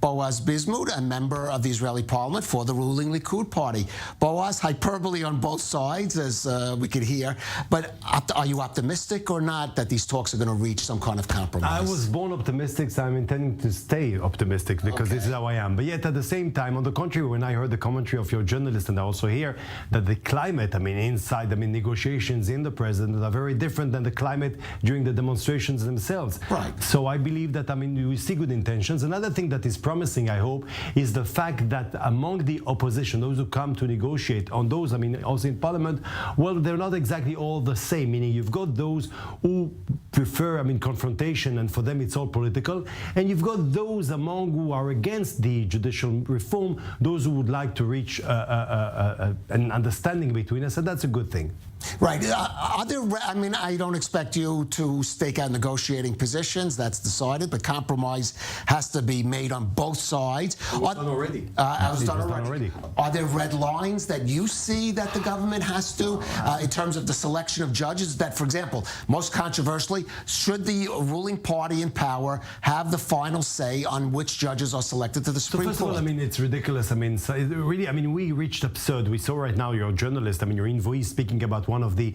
Boaz Bismuth, a member of the Israeli parliament for the ruling Likud party. Boaz, hyperbole on both sides, as we could hear, but are you optimistic or not that these talks are going to reach some kind of compromise? I was born optimistic, so I'm intending to stay optimistic because this is how I am. But yet at the same time, on the contrary, when I heard the commentary of your journalist, and I also hear that the climate, inside, negotiations in the president are very different than the climate during the demonstrations themselves. Right. So I believe that, we see good intentions. Another thing that is promising, I hope, is the fact that among the opposition, those who come to negotiate on those, also in parliament, well, they're not exactly all the same, meaning you've got those who prefer, confrontation, and for them it's all political, and you've got those among who are against the judicial reform, those who would like to reach an understanding between us, and that's a good thing. Right. I don't expect you to stake out negotiating positions. That's decided. But compromise has to be made on both sides. It was done already. It was done already. Are there red lines that you see that the government has to, in terms of the selection of judges? That, for example, most controversially, should the ruling party in power have the final say on which judges are selected to the Supreme Court? First of all, it's ridiculous. We reached absurd. We saw right now your journalist, your envoy speaking about one of the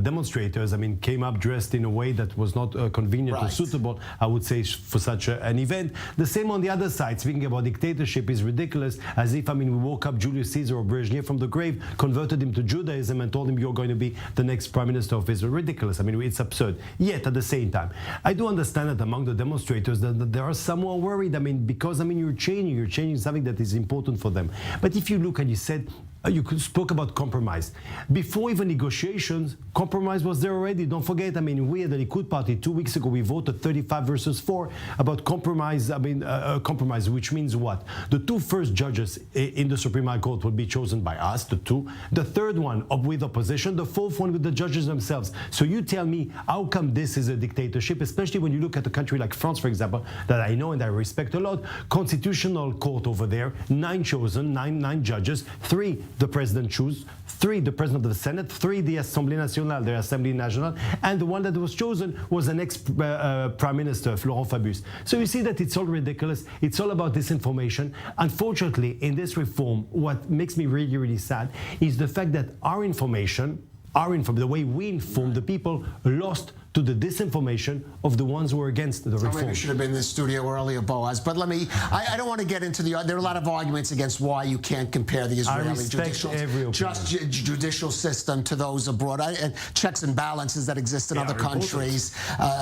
demonstrators, came up dressed in a way that was not convenient or suitable, I would say, for such an event. The same on the other side, speaking about dictatorship is ridiculous, as if, we woke up Julius Caesar or Brezhnev from the grave, converted him to Judaism and told him you're going to be the next Prime Minister of Israel. Ridiculous. It's absurd. Yet, at the same time, I do understand that among the demonstrators that there are some who are worried, because, you're changing something that is important for them. But if you look and you said, you spoke about compromise. Before even negotiations, compromise was there already. Don't forget, we at the Likud party 2 weeks ago, we voted 35 versus 4 about compromise. Compromise, which means what? The two first judges in the Supreme Court will be chosen by us, the two. The third one with opposition. The fourth one with the judges themselves. So you tell me, how come this is a dictatorship? Especially when you look at a country like France, for example, that I know and I respect a lot. Constitutional court over there, 9 chosen, nine judges, 3 the president choose, 3 the president of the Senate, 3 the Assemblée Nationale, the Assembly Nationale, and the one that was chosen was an ex-Prime Minister, Laurent Fabius. So you see that it's all ridiculous. It's all about disinformation. Unfortunately, in this reform, what makes me really, really sad is the fact that our information, the way we inform the people, lost to the disinformation of the ones who are against the reform. Maybe you should have been in the studio earlier, Boaz. But I don't want to get into there are a lot of arguments against why you can't compare the Israeli judicial system to those abroad. And checks and balances that exist in other countries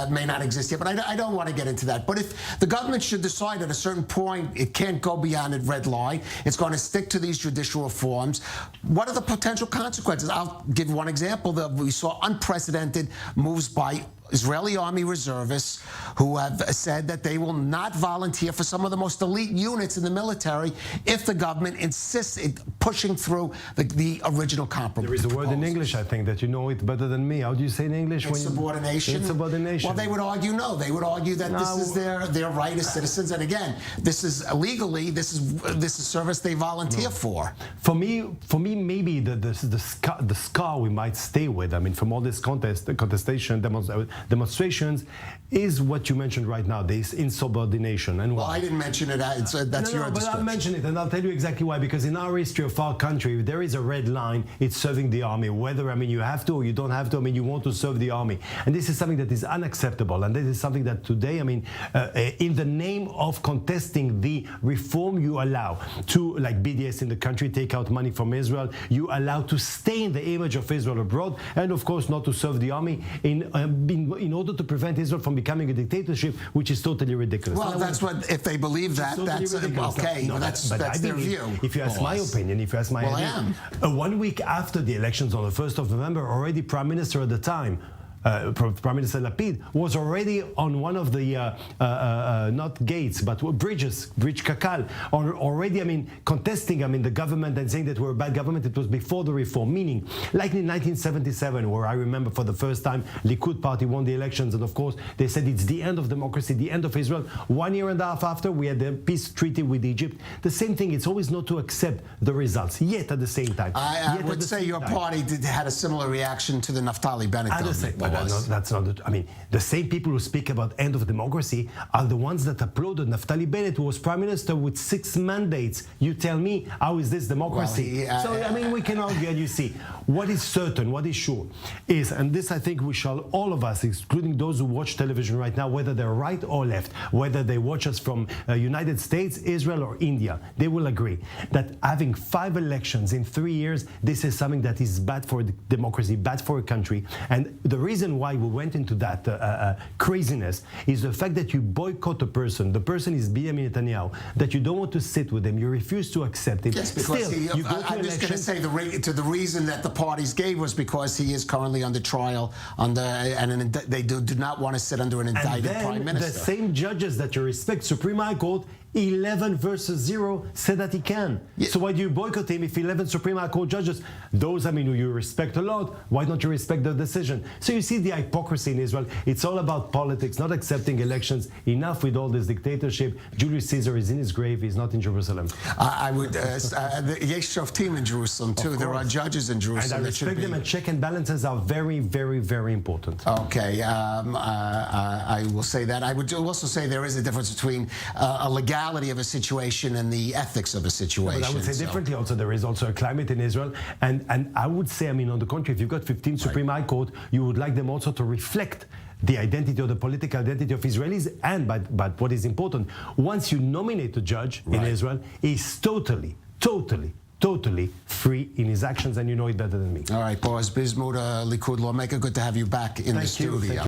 may not exist yet. But I don't want to get into that. But if the government should decide at a certain point it can't go beyond a red line, it's going to stick to these judicial reforms, what are the potential consequences? I'll give one example. We saw unprecedented moves by Israeli army reservists who have said that they will not volunteer for some of the most elite units in the military if the government insists in pushing through the original compromise. There is a word in English, I think, that you know it better than me. How do you say in English? Insubordination. Insubordination. Well, they would argue no. They would argue that this is their right as citizens. And again, this is legally, this is service they volunteer for. For me, maybe the scar we might stay with, from all this contestation, demonstrations, is what you mentioned right now, this insubordination. And well, I didn't mention it. That's your description. But I'll mention it, and I'll tell you exactly why. Because in our history of our country, there is a red line. It's serving the army. Whether you have to or you don't have to. You want to serve the army, and this is something that is unacceptable. And this is something that today, in the name of contesting the reform, you allow to, like BDS in the country, take out money from Israel. You allow to stain the image of Israel abroad, and of course not to serve the army in order to prevent Israel from becoming a dictatorship, which is totally ridiculous. Well, that's what, if they believe that, that's okay. No, that's their view. If you ask my opinion, if you ask my opinion, 1 week after the elections on the 1st of November, already Prime Minister at the time, Prime Minister Lapid, was already on one of the not gates but bridge Kakal, already contesting the government and saying that we're a bad government. It was before the reform, meaning like in 1977, where I remember for the first time Likud party won the elections, and of course they said it's the end of democracy, the end of Israel. 1.5 years after, we had the peace treaty with Egypt. The same thing. It's always not to accept the results. Yet at the same time, I would say your party had a similar reaction to the Naftali Bennett government. was. I mean, the same people who speak about end of democracy are the ones that applauded Naftali Bennett, who was prime minister with 6 mandates. You tell me, how is this democracy? So, I mean, we can argue, and you see, what is certain, what is sure, is, and this I think we shall, all of us, including those who watch television right now, whether they're right or left, whether they watch us from United States, Israel, or India, they will agree that having 5 elections in 3 years, this is something that is bad for the democracy, bad for a country. And the reason why we went into that craziness is the fact that you boycott a person. The person is Benjamin Netanyahu, that you don't want to sit with him, you refuse to accept it. Yes, because Still, I'm just going to say the reason that the parties gave was because he is currently under trial and they do not want to sit under an indicted prime minister. The same judges that you respect, Supreme High Court, 11 versus 0 said that he can. Yeah. So why do you boycott him if 11 Supreme High Court judges, those who you respect a lot, why don't you respect the decision? So you see the hypocrisy in Israel. It's all about politics, not accepting elections. Enough with all this dictatorship. Julius Caesar is in his grave. He's not in Jerusalem. I would. Yesh Shoftim in Jerusalem too. There are judges in Jerusalem. And I respect them, and check and balances are very, very, very important. Okay, I will say that. I would also say there is a difference between a legality of a situation and the ethics of a situation. But I would say differently also. There is also a climate in Israel. And I would say, I mean, on the contrary, if you've got 15 Supreme High Court, you would like them also to reflect the identity or the political identity of Israelis. And but what is important, once you nominate a judge in Israel, he's totally free in his actions, and you know it better than me. All right, Boaz Bismuth, Likud lawmaker, good to have you back in the studio.